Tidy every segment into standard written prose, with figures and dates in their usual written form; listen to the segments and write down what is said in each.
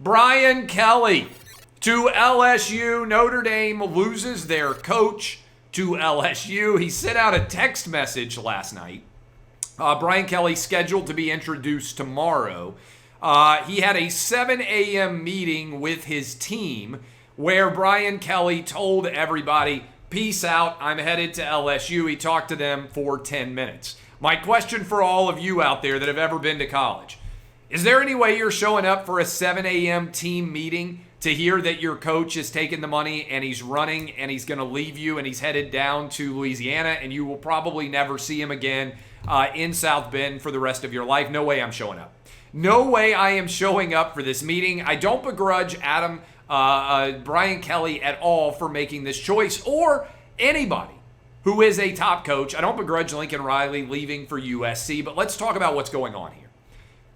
Brian Kelly to LSU. Notre Dame loses their coach to LSU. He sent out a text message last night. Brian Kelly scheduled to be introduced tomorrow. He had a 7 a.m. meeting with his team where Brian Kelly told everybody, peace out, I'm headed to LSU. He talked to them for 10 minutes. My question for all of you out there that have ever been to college, is there any way you're showing up for a 7 a.m. team meeting to hear that your coach is taking the money and he's running and he's going to leave you and he's headed down to Louisiana and you will probably never see him again in South Bend for the rest of your life? No way I'm showing up. No way I am showing up for this meeting. I don't begrudge Brian Kelly at all for making this choice, or anybody who is a top coach. I don't begrudge Lincoln Riley leaving for USC, but let's talk about what's going on here.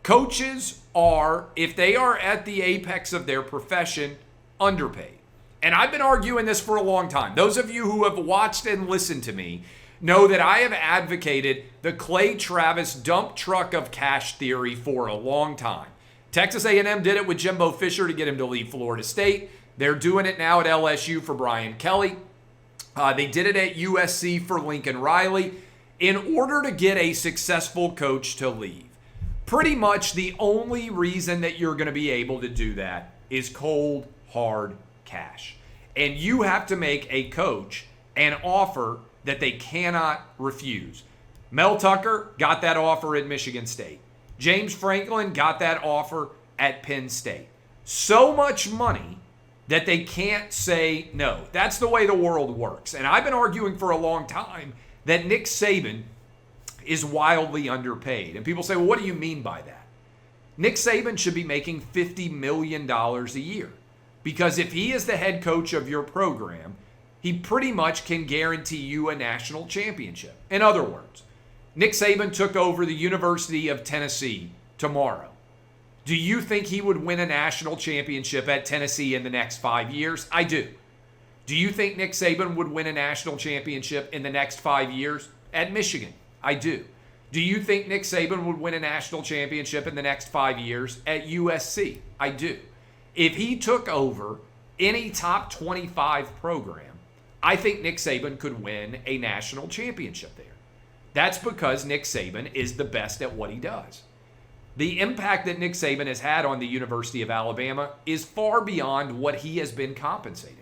Coaches are, if they are at the apex of their profession, underpaid. And I've been arguing this for a long time. Those of you who have watched and listened to me know that I have advocated the Clay Travis dump truck of cash theory for a long time. Texas A&M did it with Jimbo Fisher to get him to leave Florida State. They're doing it now at LSU for Brian Kelly. They did it at USC for Lincoln Riley in order to get a successful coach to leave. Pretty much the only reason that you're going to be able to do that is cold, hard cash. And you have to make a coach an offer that they cannot refuse. Mel Tucker got that offer at Michigan State. James Franklin got that offer at Penn State. So much money that they can't say no. That's the way the world works. And I've been arguing for a long time that Nick Saban is wildly underpaid. And people say, well, what do you mean by that? Nick Saban should be making $50 million a year. Because if he is the head coach of your program, he pretty much can guarantee you a national championship. In other words, Nick Saban took over the University of Tennessee tomorrow. Do you think he would win a national championship at Tennessee in the next 5 years? I do. Do you think Nick Saban would win a national championship in the next 5 years at Michigan? I do. Do you think Nick Saban would win a national championship in the next 5 years at USC? I do. If he took over any top 25 program, I think Nick Saban could win a national championship there. That's because Nick Saban is the best at what he does. The impact that Nick Saban has had on the University of Alabama is far beyond what he has been compensated.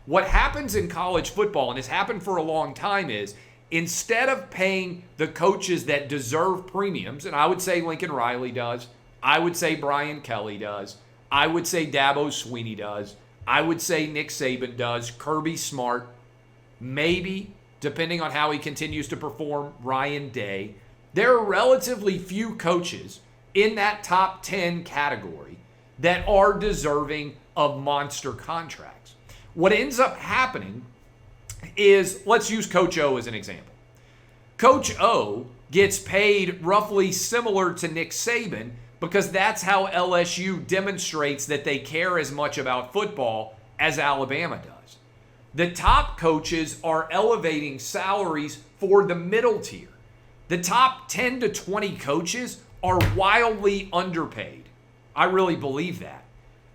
What happens in college football, and has happened for a long time, is instead of paying the coaches that deserve premiums, and I would say Lincoln Riley does, I would say Brian Kelly does, I would say Dabo Swinney does, I would say Nick Saban does, Kirby Smart, maybe, depending on how he continues to perform, Ryan Day. There are relatively few coaches in that top 10 category that are deserving of monster contracts. What ends up happening is, let's use Coach O as an example. Coach O gets paid roughly similar to Nick Saban because that's how LSU demonstrates that they care as much about football as Alabama does. The top coaches are elevating salaries for the middle tier. The top 10 to 20 coaches are wildly underpaid. I really believe that.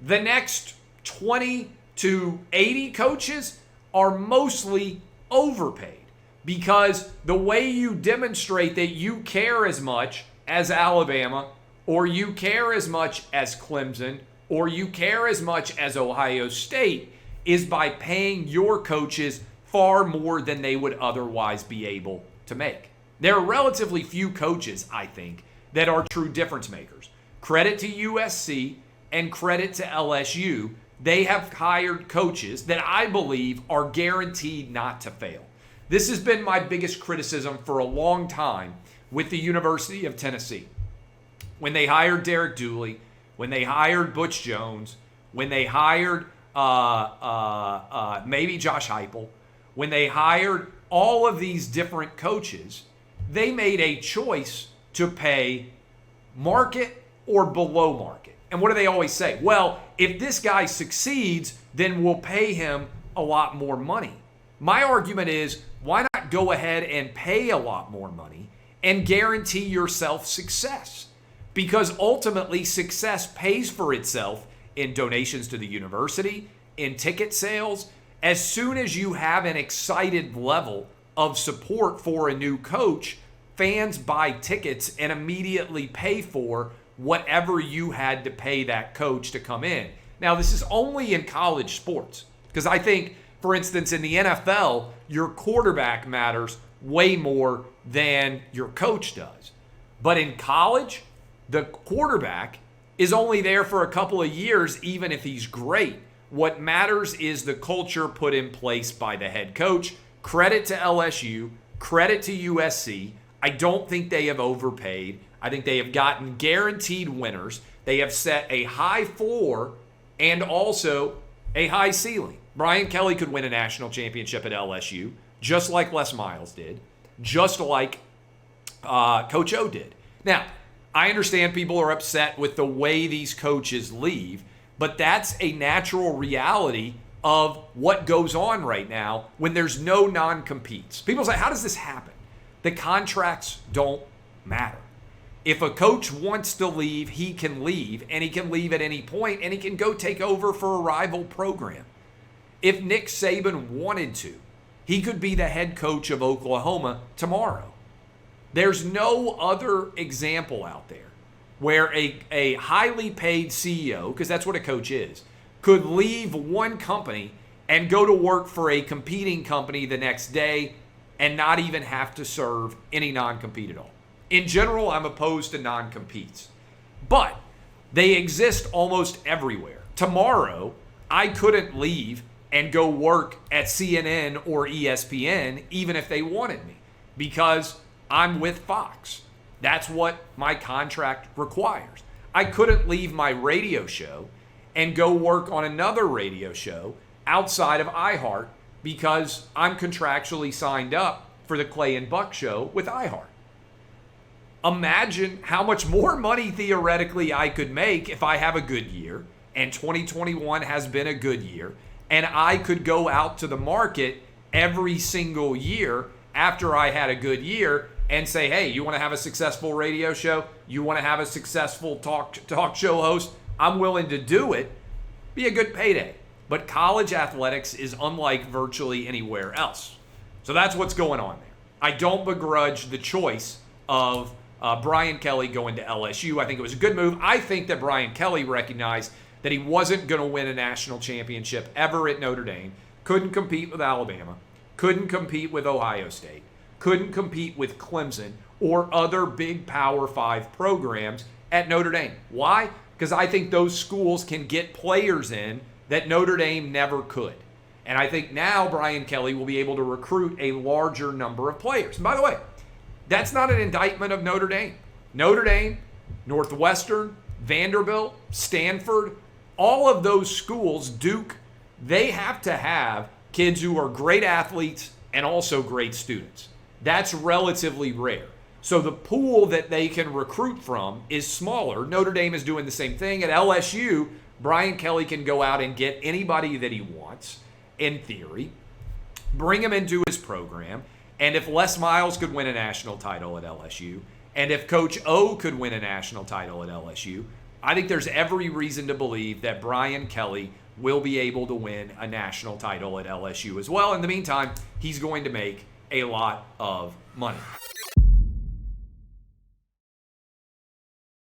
The next 20 to 80 coaches are mostly overpaid because the way you demonstrate that you care as much as Alabama, or you care as much as Clemson, or you care as much as Ohio State is by paying your coaches far more than they would otherwise be able to make. There are relatively few coaches, I think, that are true difference makers. Credit to USC and credit to LSU. They have hired coaches that I believe are guaranteed not to fail. This has been my biggest criticism for a long time with the University of Tennessee. When they hired Derek Dooley, when they hired Butch Jones, when they hired maybe Josh Heupel, when they hired all of these different coaches, they made a choice to pay market or below market. And what do they always say? Well, if this guy succeeds, then we'll pay him a lot more money. My argument is, why not go ahead and pay a lot more money and guarantee yourself success? Because ultimately, success pays for itself in donations to the university, in ticket sales. As soon as you have an excited level of support for a new coach, fans buy tickets and immediately pay for whatever you had to pay that coach to come in. Now, this is only in college sports, because I think, for instance, in the NFL, your quarterback matters way more than your coach does. But in college, the quarterback is only there for a couple of years, even if he's great. What matters is the culture put in place by the head coach. Credit to LSU, credit to USC. I don't think they have overpaid. I think they have gotten guaranteed winners. They have set a high floor and also a high ceiling. Brian Kelly could win a national championship at LSU, just like Les Miles did, just like Coach O did. Now, I understand people are upset with the way these coaches leave, but that's a natural reality of what goes on right now when there's no non-competes. People say, how does this happen? The contracts don't matter. If a coach wants to leave, he can leave, and he can leave at any point, and he can go take over for a rival program. If Nick Saban wanted to, he could be the head coach of Oklahoma tomorrow. There's no other example out there where a highly paid CEO, because that's what a coach is, could leave one company and go to work for a competing company the next day and not even have to serve any non-compete at all. In general, I'm opposed to non-competes, but they exist almost everywhere. Tomorrow, I couldn't leave and go work at CNN or ESPN even if they wanted me, because I'm with Fox. That's what my contract requires. I couldn't leave my radio show and go work on another radio show outside of iHeart because I'm contractually signed up for the Clay and Buck show with iHeart. Imagine how much more money theoretically I could make if I have a good year, and 2021 has been a good year, and I could go out to the market every single year after I had a good year and say, hey, you want to have a successful radio show? You want to have a successful talk show host? I'm willing to do it. Be a good payday. But college athletics is unlike virtually anywhere else. So that's what's going on there. I don't begrudge the choice of Brian Kelly going to LSU. I think it was a good move. I think that Brian Kelly recognized that he wasn't going to win a national championship ever at Notre Dame, couldn't compete with Alabama, couldn't compete with Ohio State, couldn't compete with Clemson or other big Power 5 programs at Notre Dame. Why? Because I think those schools can get players in that Notre Dame never could. And I think now Brian Kelly will be able to recruit a larger number of players. And by the way, that's not an indictment of Notre Dame. Notre Dame, Northwestern, Vanderbilt, Stanford, all of those schools, Duke, they have to have kids who are great athletes and also great students. That's relatively rare. So the pool that they can recruit from is smaller. Notre Dame is doing the same thing. At LSU, Brian Kelly can go out and get anybody that he wants, in theory, bring him into his program. And if Les Miles could win a national title at LSU, and if Coach O could win a national title at LSU, I think there's every reason to believe that Brian Kelly will be able to win a national title at LSU as well. In the meantime, he's going to make a lot of money.